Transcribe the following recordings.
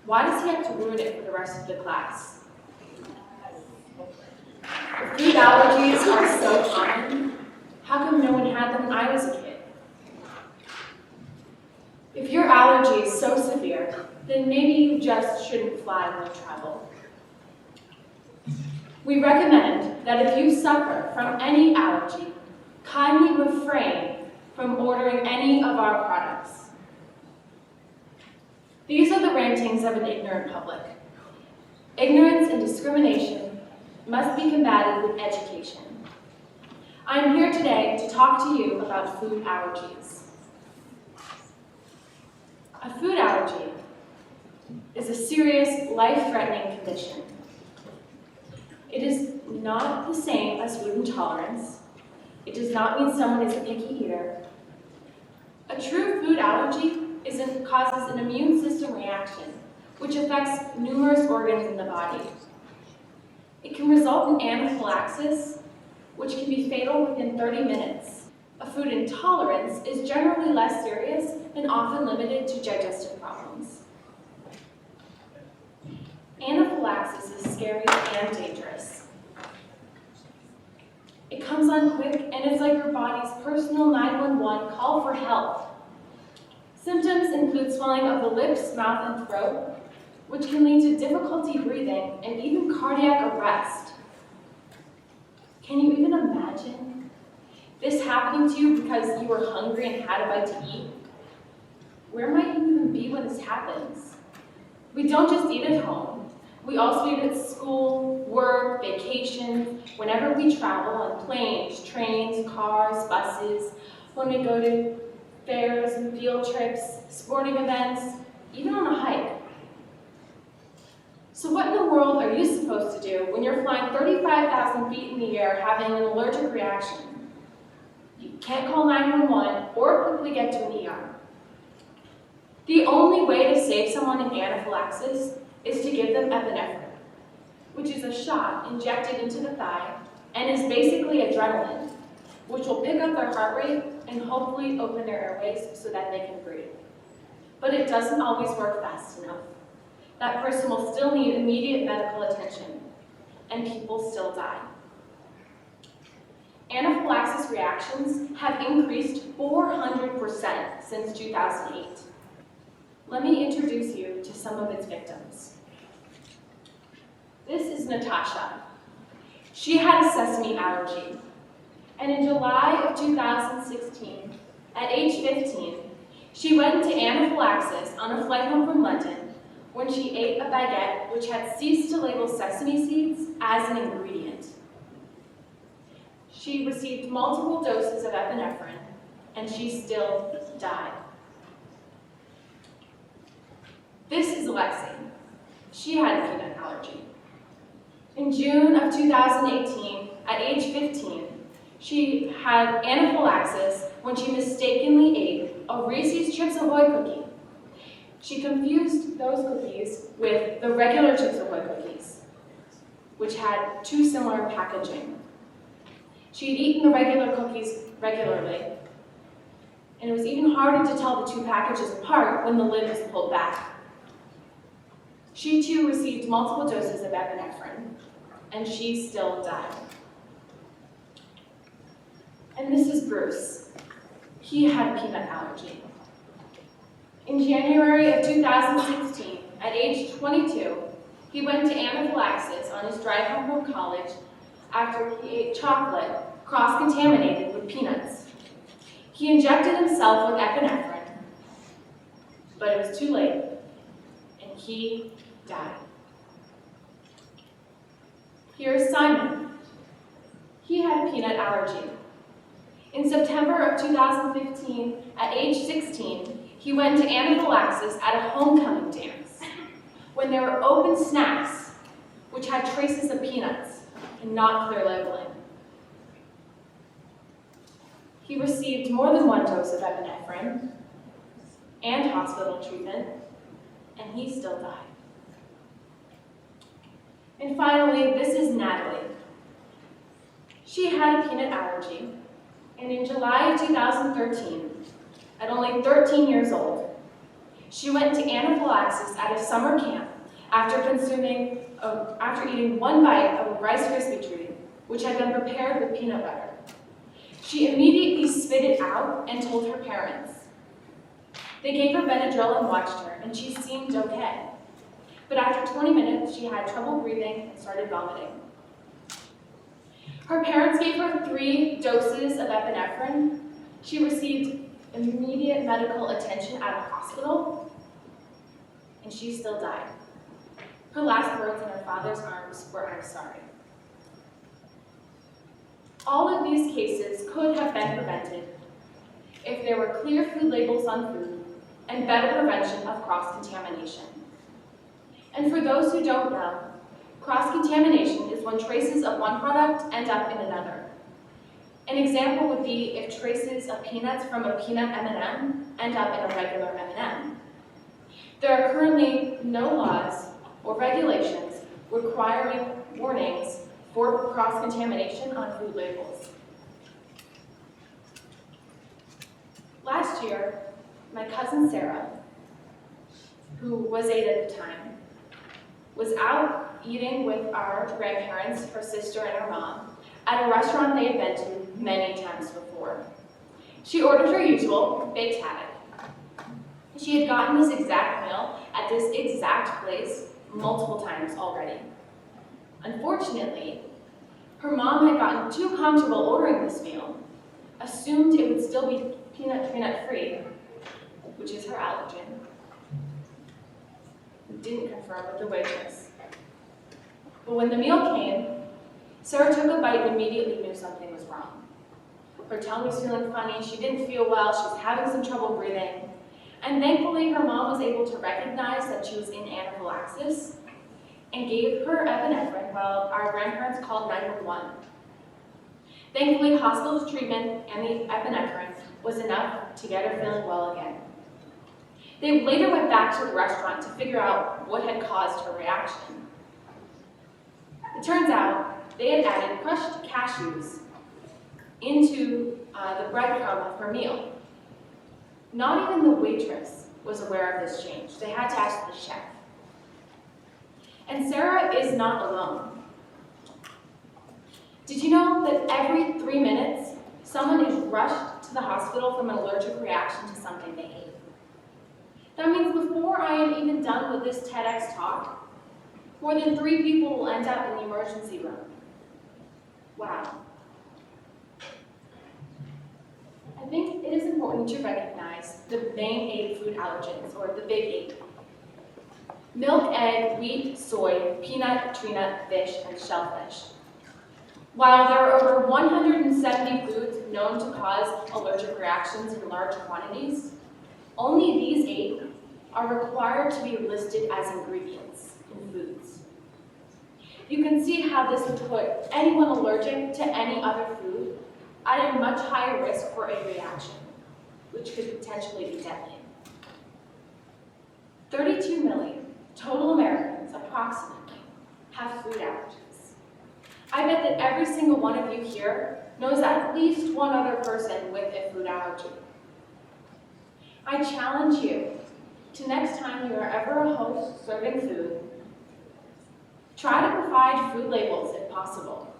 Why does he have to ruin it for the rest of the class? If food allergies are so common, how come no one had them when I was a kid? If your allergy is so severe, then maybe you just shouldn't fly when you travel. We recommend that if you suffer from any allergy, kindly refrain from ordering any of our products. These are the rantings of an ignorant public. Ignorance and discrimination must be combated with education. I am here today to talk to you about food allergies. A food allergy is a serious, life-threatening condition. It is not the same as food intolerance. It does not mean someone is a picky eater. A true food allergy causes an immune system reaction, which affects numerous organs in the body. It can result in anaphylaxis, which can be fatal within 30 minutes. A food intolerance is generally less serious and often limited to digestive problems. Anaphylaxis is scary and dangerous. It comes on quick and it's like your body's personal 911 call for help. Symptoms include swelling of the lips, mouth, and throat, which can lead to difficulty breathing and even cardiac arrest. Can you even imagine this happening to you because you were hungry and had a bite to eat? Where might you even be when this happens? We don't just eat at home. We also eat at school, work, vacations, whenever we travel on planes, trains, cars, buses, when we go to fairs and field trips, sporting events, even on a hike. So what in the world are you supposed to do when you're flying 35,000 feet in the air having an allergic reaction? You can't call 911 or quickly get to an ER. The only way to save someone in anaphylaxis is to give them epinephrine, which is a shot injected into the thigh and is basically adrenaline, which will pick up their heart rate and hopefully open their airways so that they can breathe. But it doesn't always work fast enough. That person will still need immediate medical attention, and people still die. Anaphylaxis reactions have increased 400% since 2008. Let me introduce you to some of its victims. This is Natasha. She had a sesame allergy, and in July of 2016, at age 15, she went into anaphylaxis on a flight home from London when she ate a baguette which had ceased to label sesame seeds as an ingredient. She received multiple doses of epinephrine, and she still died. This is Lexi. She had a peanut allergy. In June of 2018, at age 15, she had anaphylaxis when she mistakenly ate a Reese's Chips Ahoy cookie. She confused those cookies with the regular Chips Ahoy cookies, which had too similar packaging. She had eaten the regular cookies regularly, and it was even harder to tell the two packages apart when the lid was pulled back. She too received multiple doses of epinephrine, and she still died. And this is Bruce. He had a peanut allergy. In January of 2016, at age 22, he went to anaphylaxis on his drive home from college after he ate chocolate cross-contaminated with peanuts. He injected himself with epinephrine, but it was too late, and he died. Here's Simon. He had a peanut allergy. In September of 2015, at age 16, he went to anaphylaxis at a homecoming dance when there were open snacks which had traces of peanuts and not clear labeling. He received more than one dose of epinephrine and hospital treatment, and he still died. And finally, this is Natalie. She had a peanut allergy, and in July of 2013, at only 13 years old, She went to Anaphylaxis at a summer camp after eating one bite of a Rice Krispie treat, which had been prepared with peanut butter. She immediately spit it out and told her parents. They gave her Benadryl and watched her, and she seemed okay. But after 20 minutes, she had trouble breathing and started vomiting. Her parents gave her 3 doses of epinephrine. She received immediate medical attention at a hospital, and she still died. Her last words in her father's arms were, "I'm sorry." All of these cases could have been prevented if there were clear food labels on food and better prevention of cross-contamination. And for those who don't know, cross-contamination is when traces of one product end up in another. An example would be if traces of peanuts from a peanut M&M end up in a regular M&M. There are currently no laws or regulations requiring warnings for cross-contamination on food labels. Last year, my cousin Sarah, who was 8 at the time, was out eating with our grandparents, her sister and her mom, at a restaurant they had been to many times before. She ordered her usual baked haddock. She had gotten this exact meal at this exact place multiple times already. Unfortunately, her mom had gotten too comfortable ordering this meal, assumed it would still be peanut-free, which is her allergen, and didn't confirm with the waitress. But when the meal came, Sarah took a bite and immediately knew something was wrong. Her tongue was feeling funny, she didn't feel well, she was having some trouble breathing, and thankfully her mom was able to recognize that she was in anaphylaxis and gave her epinephrine while our grandparents called 911. Thankfully, hospital treatment and the epinephrine was enough to get her feeling well again. They later went back to the restaurant to figure out what had caused her reaction. It turns out they had added crushed cashews into the breadcrumb of her meal. Not even the waitress was aware of this change. They had to ask the chef. And Sarah is not alone. Did you know that every 3 minutes, someone is rushed to the hospital from an allergic reaction to something they ate? That means before I am even done with this TEDx talk, more than 3 people will end up in the emergency room. Wow. I think it is important to recognize the main 8 food allergens, or the big 8. Milk, egg, wheat, soy, peanut, tree nut, fish, and shellfish. While there are over 170 foods known to cause allergic reactions in large quantities, only these 8 are required to be listed as ingredients in foods. You can see how this would put anyone allergic to any other food at a much higher risk for a reaction, which could potentially be deadly. 32 million total Americans, approximately, have food allergies. I bet that every single one of you here knows at least one other person with a food allergy. I challenge you to next time you are ever a host serving food, try to provide food labels if possible.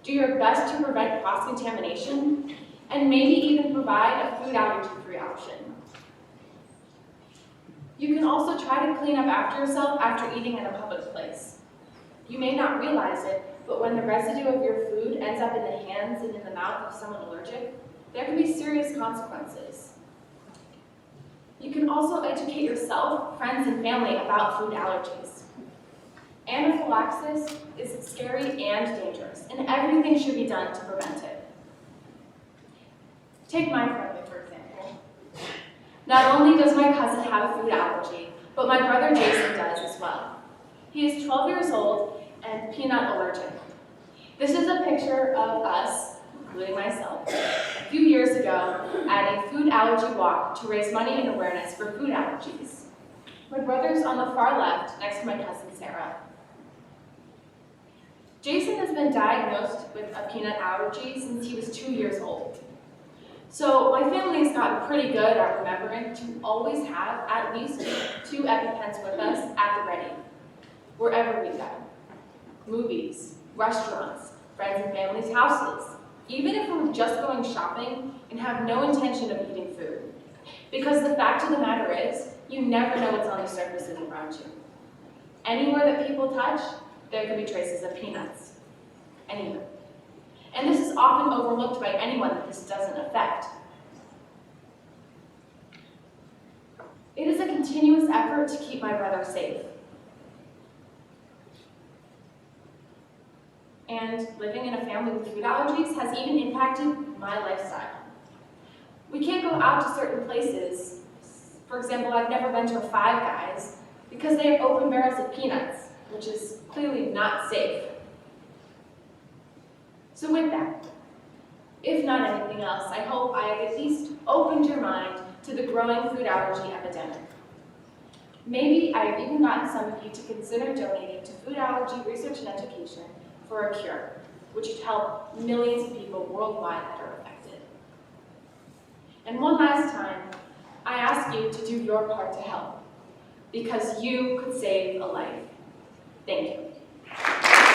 Do your best to prevent cross-contamination, and maybe even provide a food allergy-free option. You can also try to clean up after yourself after eating in a public place. You may not realize it, but when the residue of your food ends up in the hands and in the mouth of someone allergic, there can be serious consequences. You can also educate yourself, friends, and family about food allergies. Anaphylaxis is scary and dangerous, and everything should be done to prevent it. Take my family, for example. Not only does my cousin have a food allergy, but my brother Jason does as well. He is 12 years old and peanut allergic. This is a picture of us, including myself, a few years ago at a food allergy walk to raise money and awareness for food allergies. My brother's on the far left, next to my cousin Sarah. Jason has been diagnosed with a peanut allergy since he was 2 years old. So my family has gotten pretty good at remembering to always have at least 2 EpiPens with us at the ready, wherever we go. Movies, restaurants, friends and family's houses, even if we're just going shopping and have no intention of eating food. Because the fact of the matter is, you never know what's on the surfaces around you. Anywhere that people touch, there could be traces of peanuts. Anywhere. And this is often overlooked by anyone that this doesn't affect. It is a continuous effort to keep my brother safe. And living in a family with food allergies has even impacted my lifestyle. We can't go out to certain places. For example, I've never been to a Five Guys because they have open barrels of peanuts, which is clearly not safe. So with that, if not anything else, I hope I have at least opened your mind to the growing food allergy epidemic. Maybe I have even gotten some of you to consider donating to food allergy research and education for a cure, which would help millions of people worldwide that are affected. And one last time, I ask you to do your part to help, because you could save a life. Thank you.